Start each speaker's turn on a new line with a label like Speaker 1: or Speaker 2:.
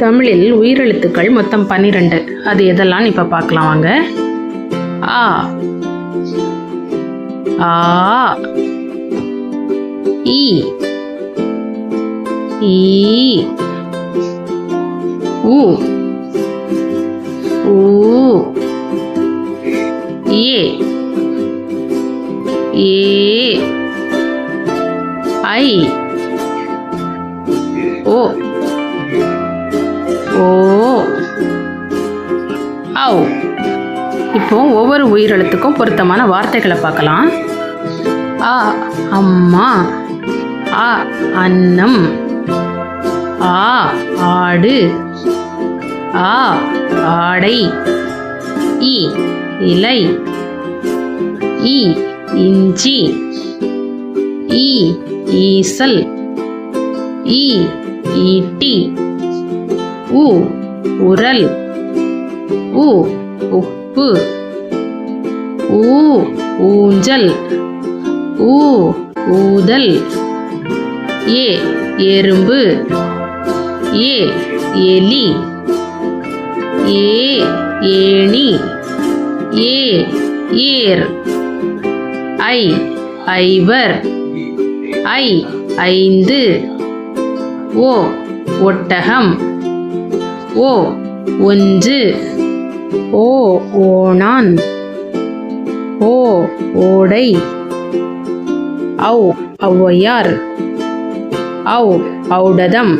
Speaker 1: தமிழில் உயிரெழுத்துக்கள் மொத்தம் 12. அது எதெல்லாம் இப்போ பார்க்கலாம் வாங்க. ஆ ஆ ஈ ஈ ஊ ஊ ஏ ஏ ஐ ஓ ஓ ஔ. இப்போ ஒவ்வொரு உயிரெழுத்துக்கும் பொருத்தமான வார்த்தைகளை பார்க்கலாம். ஆ அம்மா, ஆ அன்னம், ஆ ஆடு, ஆ ஆடை, இ இலை, இ இஞ்சி, ஈ ஈசல், ஈ ஈட்டி, உ உரல், உ உப்பு, ஊ ஊஞ்சல், ஊ ஊதல், ஏ எறும்பு, ஏ எலி, ஏ ஏணி, ஏ ஏர், ஐ ஐவர், ஐ ஐந்து, ஓ ஒட்டகம், ஓ ஒன்று, ஓ ஓணான், ஓ ஓடை, ஔ ஔவையார், ஔ ஔடதம்.